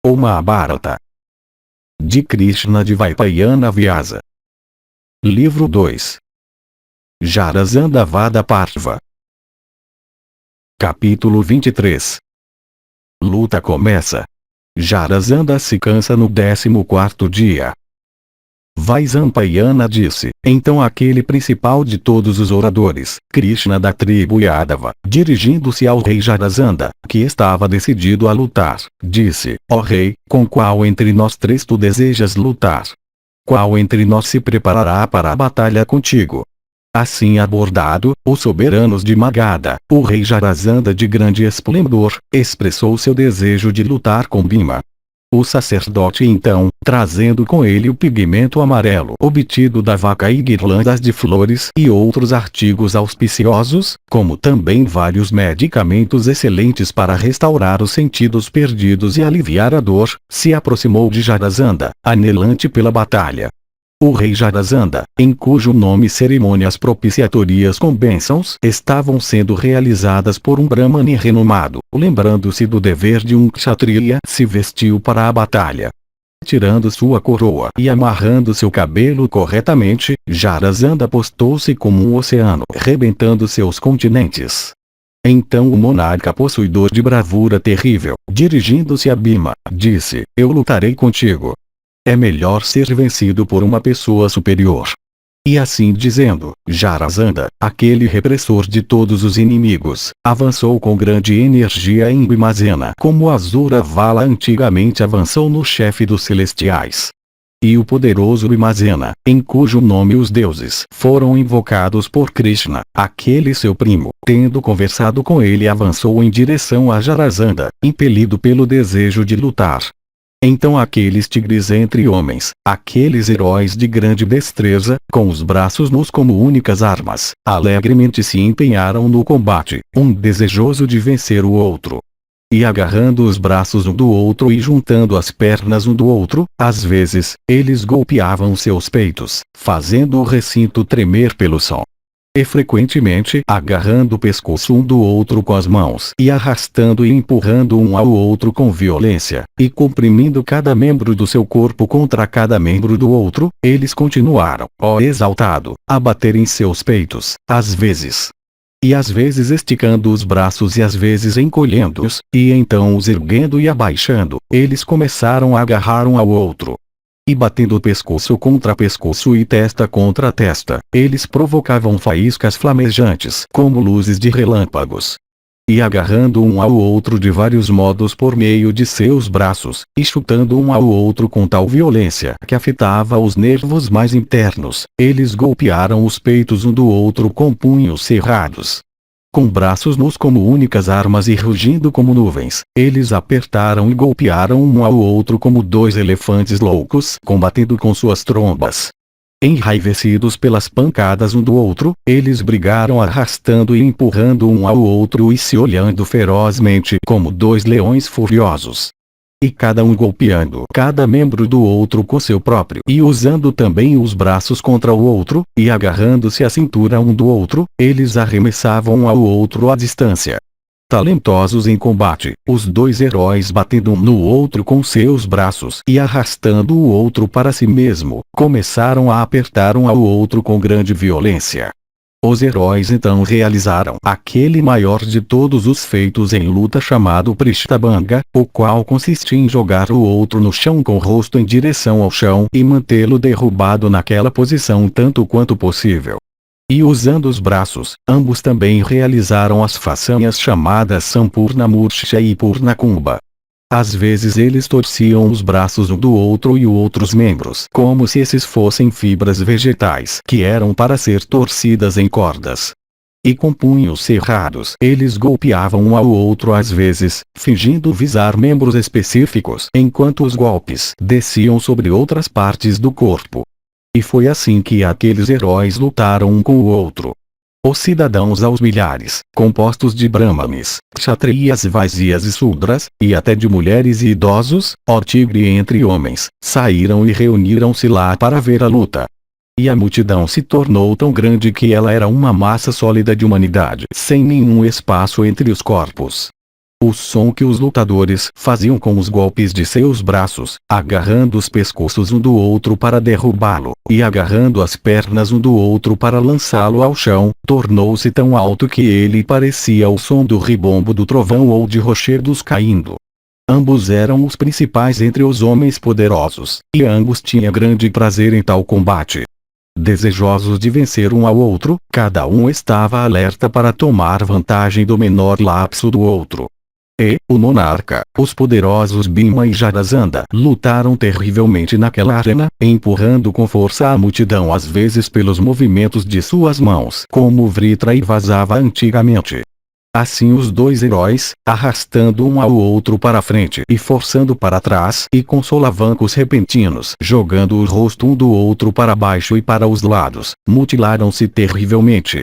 O Mahabharata. De Krishna de Vaipayana Vyasa. Livro 2. Jarasandha Vada Partha. Capítulo 23. Luta começa. Jarasandha se cansa no 14º dia. Vaisampayana disse: então aquele principal de todos os oradores, Krishna da tribo Yadava, dirigindo-se ao rei Jarasandha, que estava decidido a lutar, disse: ó rei, com qual entre nós três tu desejas lutar? Qual entre nós se preparará para a batalha contigo? Assim abordado, os soberanos de Magadha, o rei Jarasandha de grande esplendor, expressou seu desejo de lutar com Bhima. O sacerdote então, trazendo com ele o pigmento amarelo obtido da vaca e guirlandas de flores e outros artigos auspiciosos, como também vários medicamentos excelentes para restaurar os sentidos perdidos e aliviar a dor, se aproximou de Jarasandha, anelante pela batalha. O rei Jarasandha, em cujo nome cerimônias propiciatórias com bênçãos estavam sendo realizadas por um Brahmane renomado, lembrando-se do dever de um kshatriya, se vestiu para a batalha. Tirando sua coroa e amarrando seu cabelo corretamente, Jarasandha postou-se como um oceano rebentando seus continentes. Então o monarca possuidor de bravura terrível, dirigindo-se a Bhima, disse: eu lutarei contigo. É melhor ser vencido por uma pessoa superior. E assim dizendo, Jarasandha, aquele repressor de todos os inimigos, avançou com grande energia em Bhimazena, como Asura Vala antigamente avançou no chefe dos celestiais. E o poderoso Bhimazena, em cujo nome os deuses foram invocados por Krishna, aquele seu primo, tendo conversado com ele, avançou em direção a Jarasandha, impelido pelo desejo de lutar. Então aqueles tigres entre homens, aqueles heróis de grande destreza, com os braços nus como únicas armas, alegremente se empenharam no combate, um desejoso de vencer o outro. E agarrando os braços um do outro e juntando as pernas um do outro, às vezes, eles golpeavam seus peitos, fazendo o recinto tremer pelo som. E frequentemente agarrando o pescoço um do outro com as mãos e arrastando e empurrando um ao outro com violência, e comprimindo cada membro do seu corpo contra cada membro do outro, eles continuaram, ó exaltado, a bater em seus peitos, às vezes esticando os braços e às vezes encolhendo-os, e então os erguendo e abaixando, eles começaram a agarrar um ao outro. E batendo pescoço contra pescoço e testa contra testa, eles provocavam faíscas flamejantes como luzes de relâmpagos. E agarrando um ao outro de vários modos por meio de seus braços, e chutando um ao outro com tal violência que afetava os nervos mais internos, eles golpearam os peitos um do outro com punhos cerrados. Com braços nus como únicas armas e rugindo como nuvens, eles apertaram e golpearam um ao outro como dois elefantes loucos combatendo com suas trombas. Enraivecidos pelas pancadas um do outro, eles brigaram arrastando e empurrando um ao outro e se olhando ferozmente como dois leões furiosos. E cada um golpeando cada membro do outro com seu próprio e usando também os braços contra o outro, e agarrando-se à cintura um do outro, eles arremessavam um ao outro à distância. Talentosos em combate, os dois heróis batendo um no outro com seus braços e arrastando o outro para si mesmo, começaram a apertar um ao outro com grande violência. Os heróis então realizaram aquele maior de todos os feitos em luta chamado Prishtabhanga, o qual consiste em jogar o outro no chão com o rosto em direção ao chão e mantê-lo derrubado naquela posição tanto quanto possível. E usando os braços, ambos também realizaram as façanhas chamadas Sampurna Mursha e Purna Kumbha. Às vezes eles torciam os braços um do outro e outros membros como se esses fossem fibras vegetais que eram para ser torcidas em cordas. E com punhos cerrados eles golpeavam um ao outro às vezes, fingindo visar membros específicos enquanto os golpes desciam sobre outras partes do corpo. E foi assim que aqueles heróis lutaram um com o outro. Os cidadãos aos milhares, compostos de brahmanes, kshatriyas, vaisyas e sudras, e até de mulheres e idosos, ó tigre entre homens, saíram e reuniram-se lá para ver a luta. E a multidão se tornou tão grande que ela era uma massa sólida de humanidade, sem nenhum espaço entre os corpos. O som que os lutadores faziam com os golpes de seus braços, agarrando os pescoços um do outro para derrubá-lo, e agarrando as pernas um do outro para lançá-lo ao chão, tornou-se tão alto que ele parecia o som do ribombo do trovão ou de rochedos caindo. Ambos eram os principais entre os homens poderosos, e ambos tinham grande prazer em tal combate. Desejosos de vencer um ao outro, cada um estava alerta para tomar vantagem do menor lapso do outro. E, o monarca, os poderosos Bhima e Jarasandha lutaram terrivelmente naquela arena, empurrando com força a multidão às vezes pelos movimentos de suas mãos, como Vritra e vazava antigamente. Assim os dois heróis, arrastando um ao outro para a frente e forçando para trás e com solavancos repentinos jogando o rosto um do outro para baixo e para os lados, mutilaram-se terrivelmente.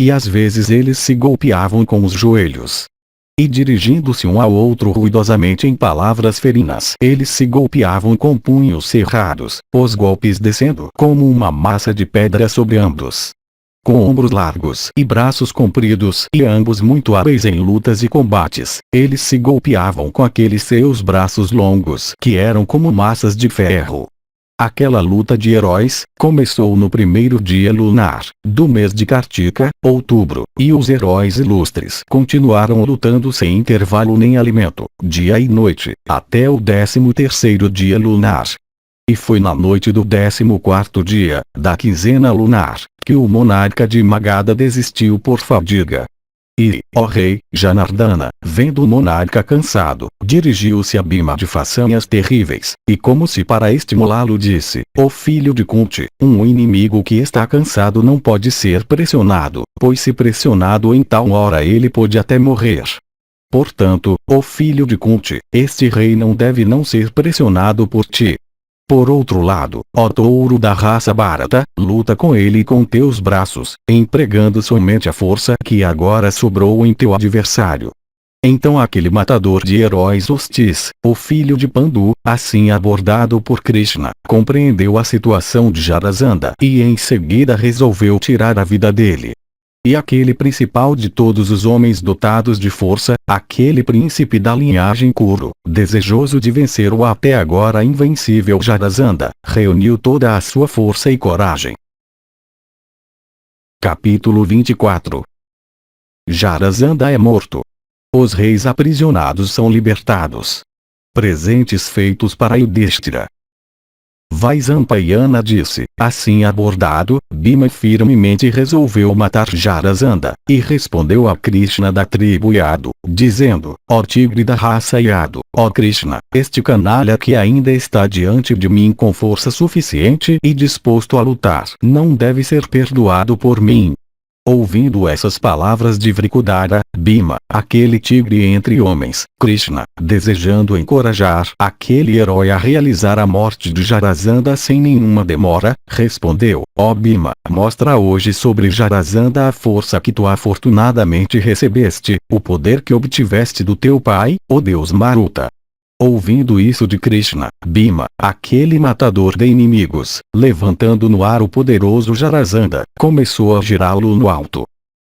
E às vezes eles se golpeavam com os joelhos. E dirigindo-se um ao outro ruidosamente em palavras ferinas, eles se golpeavam com punhos cerrados, os golpes descendo como uma massa de pedra sobre ambos. Com ombros largos e braços compridos e ambos muito hábeis em lutas e combates, eles se golpeavam com aqueles seus braços longos que eram como massas de ferro. Aquela luta de heróis começou no primeiro dia lunar do mês de Kartika, outubro, e os heróis ilustres continuaram lutando sem intervalo nem alimento, dia e noite, até o 13º dia lunar. E foi na noite do 14º dia, da quinzena lunar, que o monarca de Magadha desistiu por fadiga. E, ó rei, Janardana, vendo o monarca cansado, dirigiu-se a Bhima de façanhas terríveis, e como se para estimulá-lo disse: ó filho de Kunti, um inimigo que está cansado não pode ser pressionado, pois se pressionado em tal hora ele pode até morrer. Portanto, ó filho de Kunti, este rei não deve não ser pressionado por ti. Por outro lado, ó touro da raça Bharata, luta com ele com teus braços, empregando somente a força que agora sobrou em teu adversário. Então aquele matador de heróis hostis, o filho de Pandu, assim abordado por Krishna, compreendeu a situação de Jarasandha e em seguida resolveu tirar a vida dele. E aquele principal de todos os homens dotados de força, aquele príncipe da linhagem Kuru, desejoso de vencer o até agora invencível Jarasandha, reuniu toda a sua força e coragem. Capítulo 24. Jarasandha é morto. Os reis aprisionados são libertados. Presentes feitos para Yudhishthira. Vaisampayana disse, assim abordado, Bhima firmemente resolveu matar Jarasandha, e respondeu a Krishna da tribo Yadu, dizendo: ó tigre da raça Yadu, ó Krishna, este canalha que ainda está diante de mim com força suficiente e disposto a lutar, não deve ser perdoado por mim. Ouvindo essas palavras de Vrikudara, Bhima, aquele tigre entre homens, Krishna, desejando encorajar aquele herói a realizar a morte de Jarasandha sem nenhuma demora, respondeu: ó Bhima, mostra hoje sobre Jarasandha a força que tu afortunadamente recebeste, o poder que obtiveste do teu pai, ó Deus Maruta. Ouvindo isso de Krishna, Bhima, aquele matador de inimigos, levantando no ar o poderoso Jarasandha, começou a girá-lo no alto.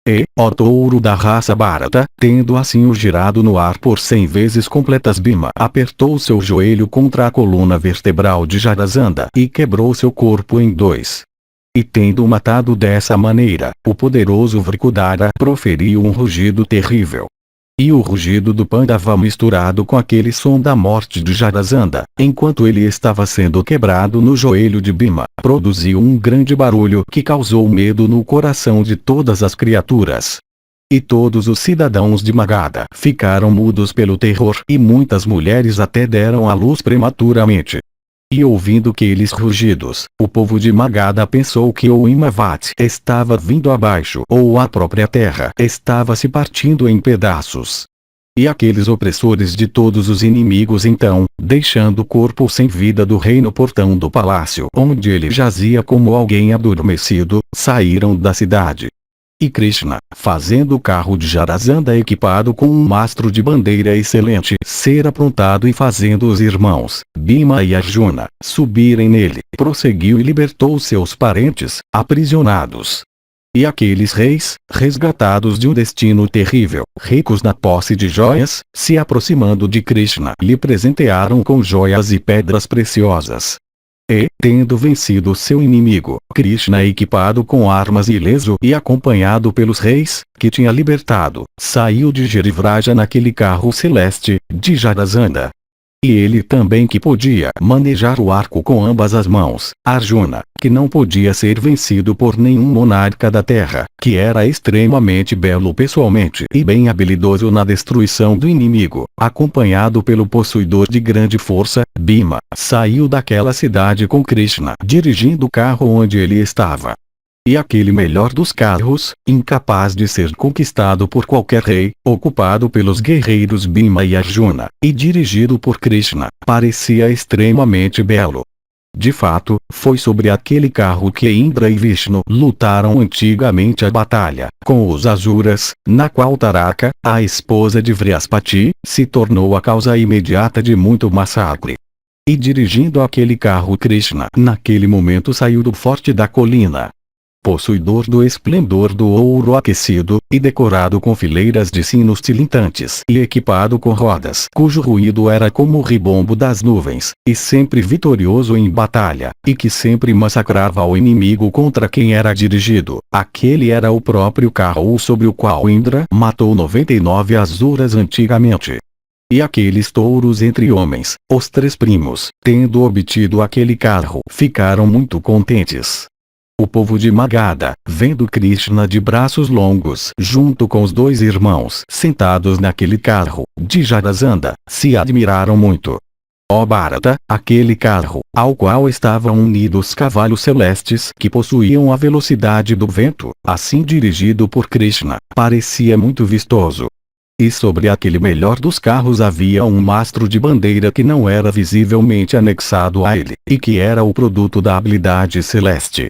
E, ó touro da raça Bharata, tendo assim o girado no ar por 100 vezes completas, Bhima apertou seu joelho contra a coluna vertebral de Jarasandha e quebrou seu corpo em dois. E tendo matado dessa maneira, o poderoso Vrikudara proferiu um rugido terrível. E o rugido do Pandava misturado com aquele som da morte de Jarasandha, enquanto ele estava sendo quebrado no joelho de Bhima, produziu um grande barulho que causou medo no coração de todas as criaturas. E todos os cidadãos de Magadha ficaram mudos pelo terror e muitas mulheres até deram à luz prematuramente. E ouvindo aqueles rugidos, o povo de Magadha pensou que o Himavati estava vindo abaixo ou a própria terra estava se partindo em pedaços. E aqueles opressores de todos os inimigos então, deixando o corpo sem vida do rei no portão do palácio onde ele jazia como alguém adormecido, saíram da cidade. E Krishna, fazendo o carro de Jarasandha equipado com um mastro de bandeira excelente ser aprontado e fazendo os irmãos, Bhima e Arjuna, subirem nele, prosseguiu e libertou seus parentes, aprisionados. E aqueles reis, resgatados de um destino terrível, ricos na posse de joias, se aproximando de Krishna, lhe presentearam com joias e pedras preciosas. E, tendo vencido seu inimigo, Krishna, equipado com armas ileso e acompanhado pelos reis, que tinha libertado, saiu de Girivraja naquele carro celeste, de Jarasandha. E ele também, que podia manejar o arco com ambas as mãos, Arjuna, que não podia ser vencido por nenhum monarca da terra, que era extremamente belo pessoalmente e bem habilidoso na destruição do inimigo, acompanhado pelo possuidor de grande força, Bhima, saiu daquela cidade com Krishna dirigindo o carro onde ele estava. E aquele melhor dos carros, incapaz de ser conquistado por qualquer rei, ocupado pelos guerreiros Bhima e Arjuna, e dirigido por Krishna, parecia extremamente belo. De fato, foi sobre aquele carro que Indra e Vishnu lutaram antigamente a batalha, com os Asuras, na qual Taraka, a esposa de Vrihaspati, se tornou a causa imediata de muito massacre. E dirigindo aquele carro Krishna, naquele momento saiu do forte da colina. Possuidor do esplendor do ouro aquecido, e decorado com fileiras de sinos tilintantes e equipado com rodas cujo ruído era como o ribombo das nuvens, e sempre vitorioso em batalha, e que sempre massacrava o inimigo contra quem era dirigido, aquele era o próprio carro sobre o qual Indra matou 99 Asuras antigamente. E aqueles touros entre homens, os três primos, tendo obtido aquele carro, ficaram muito contentes. O povo de Magadha, vendo Krishna de braços longos junto com os dois irmãos sentados naquele carro, de Jarasandha, se admiraram muito. Ó Bharata, aquele carro, ao qual estavam unidos cavalos celestes que possuíam a velocidade do vento, assim dirigido por Krishna, parecia muito vistoso. E sobre aquele melhor dos carros havia um mastro de bandeira que não era visivelmente anexado a ele, e que era o produto da habilidade celeste.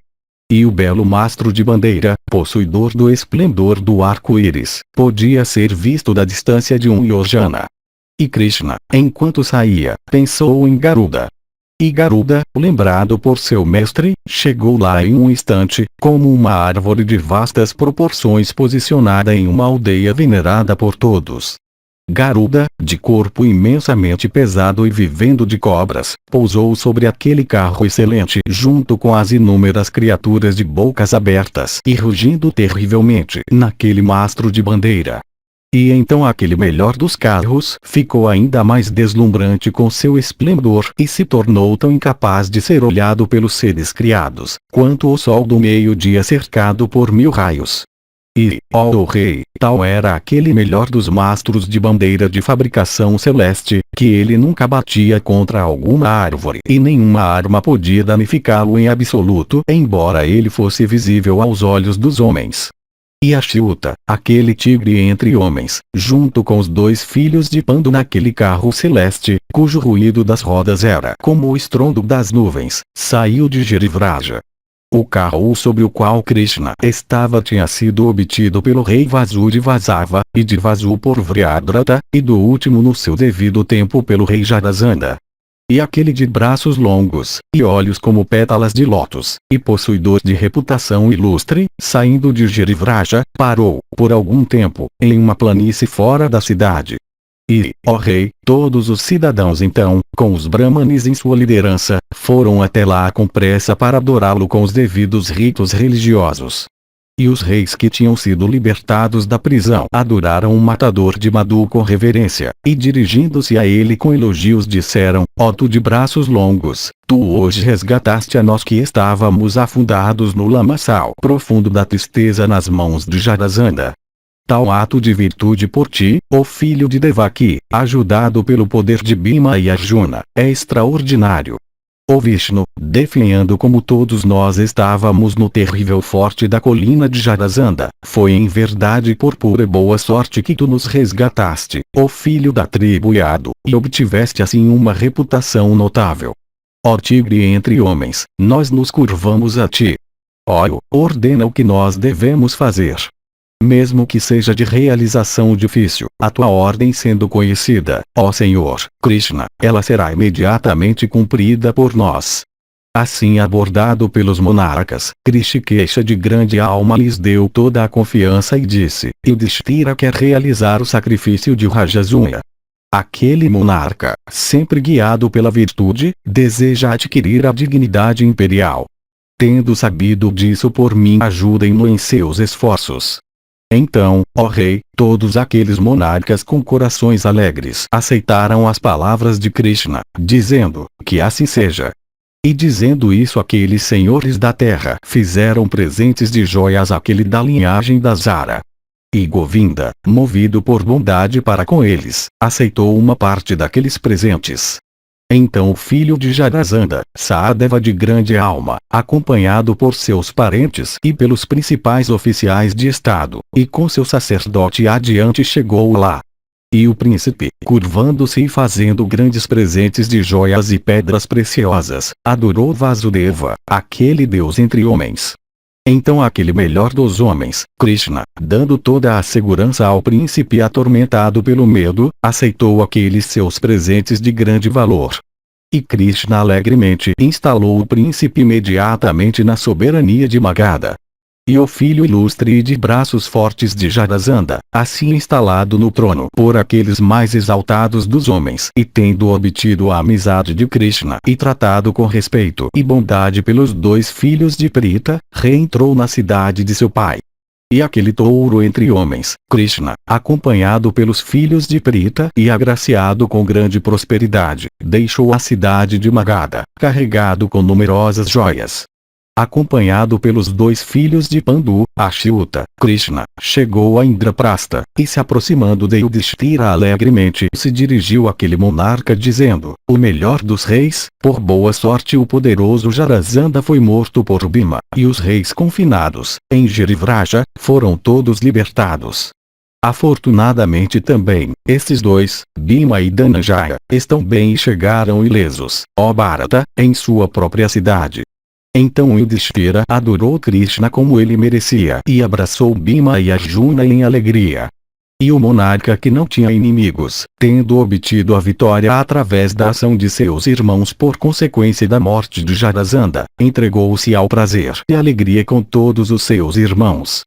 E o belo mastro de bandeira, possuidor do esplendor do arco-íris, podia ser visto da distância de um yojana. E Krishna, enquanto saía, pensou em Garuda. E Garuda, lembrado por seu mestre, chegou lá em um instante, como uma árvore de vastas proporções posicionada em uma aldeia venerada por todos. Garuda, de corpo imensamente pesado e vivendo de cobras, pousou sobre aquele carro excelente junto com as inúmeras criaturas de bocas abertas e rugindo terrivelmente naquele mastro de bandeira. E então aquele melhor dos carros ficou ainda mais deslumbrante com seu esplendor e se tornou tão incapaz de ser olhado pelos seres criados, quanto o sol do meio-dia cercado por 1000 raios. E, ó rei, tal era aquele melhor dos mastros de bandeira de fabricação celeste, que ele nunca batia contra alguma árvore e nenhuma arma podia danificá-lo em absoluto, embora ele fosse visível aos olhos dos homens. E Achyuta, aquele tigre entre homens, junto com os dois filhos de Pandu naquele carro celeste, cujo ruído das rodas era como o estrondo das nuvens, saiu de Girivraja. O carro sobre o qual Krishna estava tinha sido obtido pelo rei Vasu de Vasava, e de Vasu por Vriadrata, e do último no seu devido tempo pelo rei Jarasandha. E aquele de braços longos, e olhos como pétalas de lótus, e possuidor de reputação ilustre, saindo de Girivraja, parou, por algum tempo, em uma planície fora da cidade. E, ó rei, todos os cidadãos então, com os brahmanes em sua liderança, foram até lá com pressa para adorá-lo com os devidos ritos religiosos. E os reis que tinham sido libertados da prisão adoraram o matador de Madhu com reverência, e dirigindo-se a ele com elogios disseram: ó tu de braços longos, tu hoje resgataste a nós que estávamos afundados no lamaçal profundo da tristeza nas mãos de Jarasandha. Tal ato de virtude por ti, ó filho de Devaki, ajudado pelo poder de Bhima e Arjuna, é extraordinário. Ó Vishnu, definhando como todos nós estávamos no terrível forte da colina de Jarasandha, foi em verdade por pura boa sorte que tu nos resgataste, ó filho da tribo Yadu, e obtiveste assim uma reputação notável. Ó tigre entre homens, nós nos curvamos a ti. Ó, ordena o que nós devemos fazer. Mesmo que seja de realização difícil, a tua ordem sendo conhecida, ó Senhor, Krishna, ela será imediatamente cumprida por nós. Assim abordado pelos monarcas, Hrishikesha de grande alma lhes deu toda a confiança e disse: Yudhishthira quer realizar o sacrifício de Rajasuya. Aquele monarca, sempre guiado pela virtude, deseja adquirir a dignidade imperial. Tendo sabido disso por mim, ajudem-no em seus esforços. Então, ó rei, todos aqueles monarcas com corações alegres aceitaram as palavras de Krishna, dizendo: que assim seja. E dizendo isso, aqueles senhores da terra fizeram presentes de joias àquele da linhagem da Zara. E Govinda, movido por bondade para com eles, aceitou uma parte daqueles presentes. Então o filho de Jarasandha, Sahadeva de grande alma, acompanhado por seus parentes e pelos principais oficiais de estado, e com seu sacerdote adiante chegou lá. E o príncipe, curvando-se e fazendo grandes presentes de joias e pedras preciosas, adorou Vasudeva, aquele Deus entre homens. Então aquele melhor dos homens, Krishna, dando toda a segurança ao príncipe atormentado pelo medo, aceitou aqueles seus presentes de grande valor. E Krishna alegremente instalou o príncipe imediatamente na soberania de Magadha. E o filho ilustre e de braços fortes de Jarasandha, assim instalado no trono por aqueles mais exaltados dos homens, e tendo obtido a amizade de Krishna e tratado com respeito e bondade pelos dois filhos de Pritha, reentrou na cidade de seu pai. E aquele touro entre homens, Krishna, acompanhado pelos filhos de Pritha e agraciado com grande prosperidade, deixou a cidade de Magadha, carregado com numerosas joias. Acompanhado pelos dois filhos de Pandu, Achyuta, Krishna, chegou a Indraprastha, e se aproximando de Yudhishthira alegremente se dirigiu àquele monarca dizendo: o melhor dos reis, por boa sorte o poderoso Jarasandha foi morto por Bhima, e os reis confinados, em Girivraja, foram todos libertados. Afortunadamente também, estes dois, Bhima e Dhananjaya, estão bem e chegaram ilesos, ó Bharata, em sua própria cidade. Então Yudhishthira adorou Krishna como ele merecia e abraçou Bhima e Arjuna em alegria. E o monarca que não tinha inimigos, tendo obtido a vitória através da ação de seus irmãos por consequência da morte de Jarasandha, entregou-se ao prazer e alegria com todos os seus irmãos.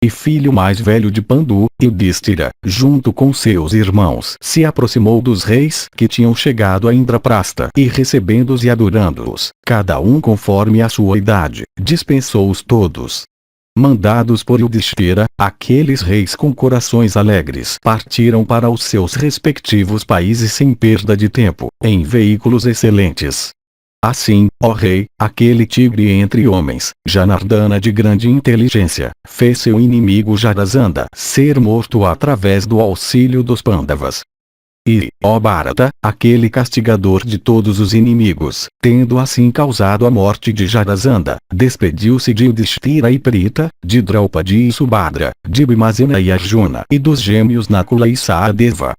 E filho mais velho de Pandu, Yudhishthira, junto com seus irmãos, se aproximou dos reis que tinham chegado a Indraprastha e recebendo-os e adorando-os, cada um conforme a sua idade, dispensou-os todos. Mandados por Yudhishthira, aqueles reis com corações alegres partiram para os seus respectivos países sem perda de tempo, em veículos excelentes. Assim, ó rei, aquele tigre entre homens, Janardana de grande inteligência, fez seu inimigo Jarasandha ser morto através do auxílio dos Pandavas. E, ó Bharata, aquele castigador de todos os inimigos, tendo assim causado a morte de Jarasandha, despediu-se de Yudhishthira e Pritha, de Draupadi e Subhadra, de Bhimasena e Arjuna e dos gêmeos Nakula e Sahadeva.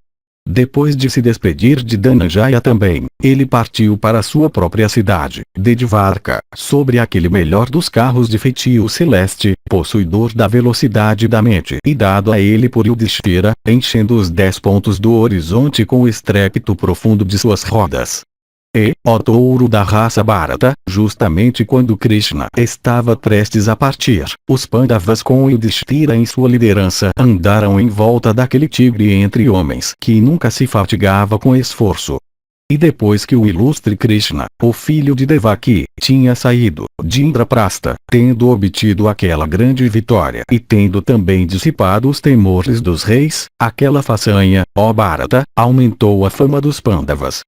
Depois de se despedir de Dhananjaya também, ele partiu para sua própria cidade, de Dvarka, sobre aquele melhor dos carros de feitio celeste, possuidor da velocidade da mente e dado a ele por Yudhishthira, enchendo os 10 pontos do horizonte com o estrépito profundo de suas rodas. E, ó touro da raça Bharata, justamente quando Krishna estava prestes a partir, os Pandavas com Yudhishthira em sua liderança andaram em volta daquele tigre entre homens que nunca se fatigava com esforço. E depois que o ilustre Krishna, o filho de Devaki, tinha saído de Indraprastha, tendo obtido aquela grande vitória e tendo também dissipado os temores dos reis, aquela façanha, ó Bharata, aumentou a fama dos Pandavas.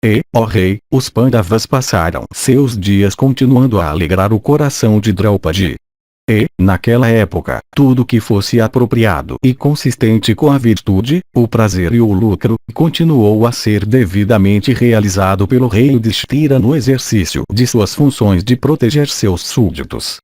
E, ó rei, os Pandavas passaram seus dias continuando a alegrar o coração de Draupadi. E, naquela época, tudo que fosse apropriado e consistente com a virtude, o prazer e o lucro, continuou a ser devidamente realizado pelo rei Yudhishthira no exercício de suas funções de proteger seus súditos.